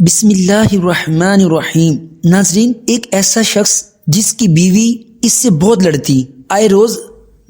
بسم اللہ الرحمن الرحیم۔ ناظرین، ایک ایسا شخص جس کی بیوی اس سے بہت لڑتی، آئے روز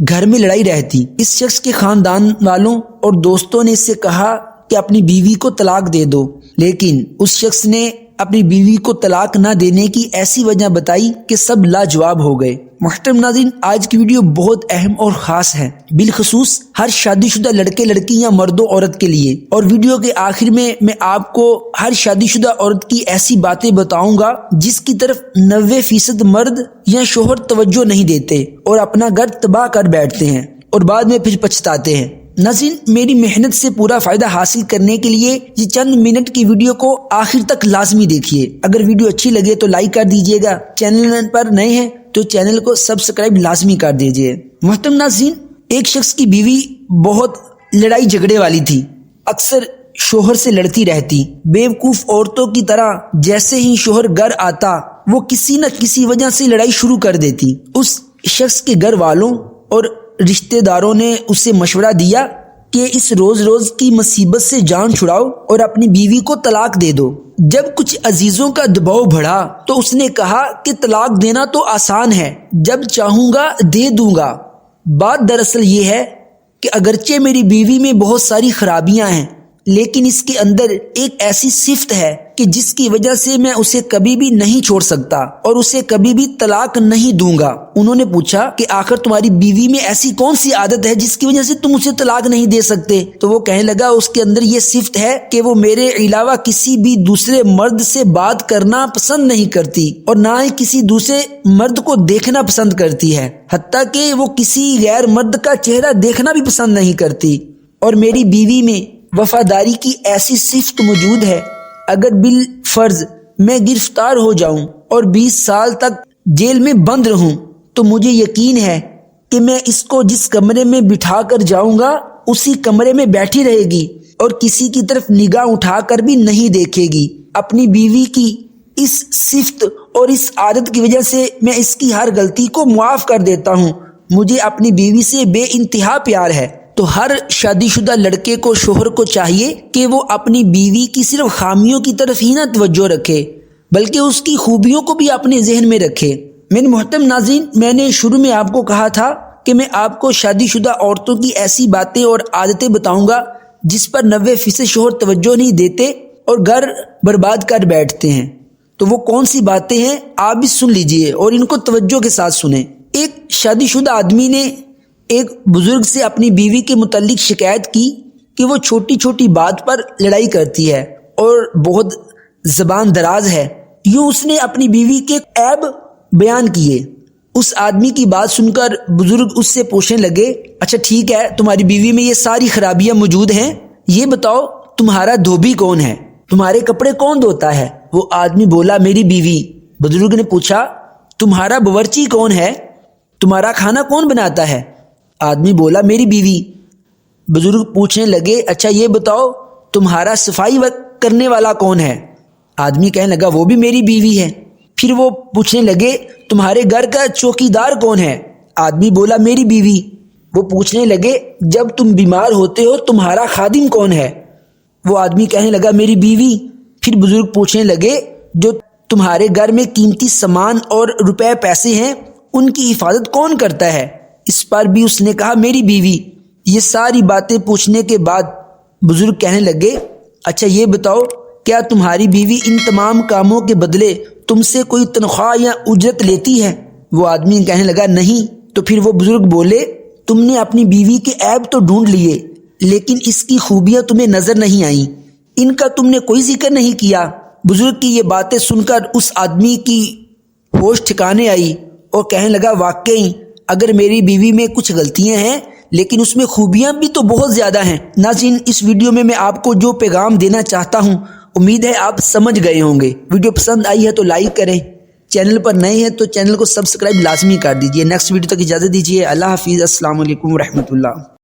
گھر میں لڑائی رہتی۔ اس شخص کے خاندان والوں اور دوستوں نے اس سے کہا کہ اپنی بیوی کو طلاق دے دو، لیکن اس شخص نے اپنی بیوی کو طلاق نہ دینے کی ایسی وجہ بتائی کہ سب لاجواب ہو گئے۔ محترم ناظرین، آج کی ویڈیو بہت اہم اور خاص ہے، بالخصوص ہر شادی شدہ لڑکے لڑکی یا مرد و عورت کے لیے۔ اور ویڈیو کے آخر میں آپ کو ہر شادی شدہ عورت کی ایسی باتیں بتاؤں گا جس کی طرف 90% مرد یا شوہر توجہ نہیں دیتے اور اپنا گھر تباہ کر بیٹھتے ہیں اور بعد میں پھر پچھتاتے ہیں۔ ناظرین، میری محنت سے پورا فائدہ حاصل کرنے کے لیے یہ چند منٹ کی ویڈیو کو آخر تک لازمی دیکھیے۔ اگر ویڈیو اچھی لگے تو لائک کر دیجیے گا، چینل پر نئے ہیں تو چینل کو سبسکرائب لازمی کر دیجیے۔ محترم ناظرین، ایک شخص کی بیوی بہت لڑائی جھگڑے والی تھی، اکثر شوہر سے لڑتی رہتی۔ بیوقوف عورتوں کی طرح جیسے ہی شوہر گھر آتا وہ کسی نہ کسی وجہ سے لڑائی شروع کر دیتی۔ اس شخص کے گھر والوں اور رشتہ داروں نے اسے مشورہ دیا کہ اس روز روز کی مصیبت سے جان چھڑاؤ اور اپنی بیوی کو طلاق دے دو۔ جب کچھ عزیزوں کا دباؤ بڑھا تو اس نے کہا کہ طلاق دینا تو آسان ہے، جب چاہوں گا دے دوں گا۔ بات دراصل یہ ہے کہ اگرچہ میری بیوی میں بہت ساری خرابیاں ہیں، لیکن اس کے اندر ایک ایسی صفت ہے کہ جس کی وجہ سے میں اسے کبھی بھی نہیں چھوڑ سکتا اور اسے کبھی بھی طلاق نہیں دوں گا۔ انہوں نے پوچھا کہ آخر تمہاری بیوی میں ایسی کون سی عادت ہے جس کی وجہ سے تم اسے طلاق نہیں دے سکتے؟ تو وہ کہنے لگا اس کے اندر یہ صفت ہے کہ وہ میرے علاوہ کسی بھی دوسرے مرد سے بات کرنا پسند نہیں کرتی اور نہ ہی کسی دوسرے مرد کو دیکھنا پسند کرتی ہے، حتیٰ کہ وہ کسی غیر مرد کا چہرہ دیکھنا بھی پسند نہیں کرتی۔ اور میری بیوی میں وفاداری کی ایسی صفت موجود ہے، اگر بالفرض میں گرفتار ہو جاؤں اور 20 سال تک جیل میں بند رہوں تو مجھے یقین ہے کہ میں اس کو جس کمرے میں بٹھا کر جاؤں گا اسی کمرے میں بیٹھی رہے گی اور کسی کی طرف نگاہ اٹھا کر بھی نہیں دیکھے گی۔ اپنی بیوی کی اس صفت اور اس عادت کی وجہ سے میں اس کی ہر غلطی کو معاف کر دیتا ہوں۔ مجھے اپنی بیوی سے بے انتہا پیار ہے۔ تو ہر شادی شدہ لڑکے کو شوہر کو چاہیے کہ وہ اپنی بیوی کی صرف خامیوں کی طرف ہی نہ توجہ رکھے بلکہ اس کی خوبیوں کو بھی اپنے ذہن میں رکھے۔ میرے محترم ناظرین، میں نے شروع میں آپ کو کہا تھا کہ میں آپ کو شادی شدہ عورتوں کی ایسی باتیں اور عادتیں بتاؤں گا جس پر 90% شوہر توجہ نہیں دیتے اور گھر برباد کر بیٹھتے ہیں۔ تو وہ کون سی باتیں ہیں آپ بھی سن لیجئے اور ان کو توجہ کے ساتھ سنیں۔ ایک شادی شدہ آدمی نے ایک بزرگ سے اپنی بیوی کے متعلق شکایت کی کہ وہ چھوٹی چھوٹی بات پر لڑائی کرتی ہے اور بہت زبان دراز ہے۔ یوں اس نے اپنی بیوی کے عیب بیان کیے۔ اس آدمی کی بات سن کر بزرگ اس سے پوچھنے لگے، اچھا ٹھیک ہے، تمہاری بیوی میں یہ ساری خرابیاں موجود ہیں، یہ بتاؤ تمہارا دھوبی کون ہے؟ تمہارے کپڑے کون دھوتا ہے؟ وہ آدمی بولا، میری بیوی۔ بزرگ نے پوچھا، تمہارا باورچی کون ہے؟ تمہارا کھانا کون بناتا ہے؟ آدمی بولا، میری بیوی۔ بزرگ پوچھنے لگے، اچھا یہ بتاؤ تمہارا صفائی کرنے والا کون ہے؟ آدمی کہنے لگا، وہ بھی میری بیوی ہے۔ پھر وہ پوچھنے لگے، تمہارے گھر کا چوکیدار کون ہے؟ آدمی بولا، میری بیوی۔ وہ پوچھنے لگے، جب تم بیمار ہوتے ہو تمہارا خادم کون ہے؟ وہ آدمی کہنے لگا، میری بیوی۔ پھر بزرگ پوچھنے لگے، جو تمہارے گھر میں قیمتی سامان اور روپے پیسے ہیں ان کی حفاظت کون کرتا ہے؟ اس پر بھی اس نے کہا، میری بیوی۔ یہ ساری باتیں پوچھنے کے بعد بزرگ کہنے لگے، اچھا یہ بتاؤ کیا تمہاری بیوی ان تمام کاموں کے بدلے تم سے کوئی تنخواہ یا اجرت لیتی ہے؟ وہ آدمی کہنے لگا، نہیں۔ تو پھر وہ بزرگ بولے، تم نے اپنی بیوی کے عیب تو ڈھونڈ لیے لیکن اس کی خوبیاں تمہیں نظر نہیں آئیں، ان کا تم نے کوئی ذکر نہیں کیا۔ بزرگ کی یہ باتیں سن کر اس آدمی کی ہوش ٹھکانے آئی اور کہنے لگا، واقعی اگر میری بیوی میں کچھ غلطیاں ہیں لیکن اس میں خوبیاں بھی تو بہت زیادہ ہیں۔ ناظرین، اس ویڈیو میں آپ کو جو پیغام دینا چاہتا ہوں امید ہے آپ سمجھ گئے ہوں گے۔ ویڈیو پسند آئی ہے تو لائک کریں، چینل پر نئے ہیں تو چینل کو سبسکرائب لازمی کر دیجئے۔ نیکسٹ ویڈیو تک اجازت دیجیے۔ اللہ حافظ، السلام علیکم ورحمۃ اللہ۔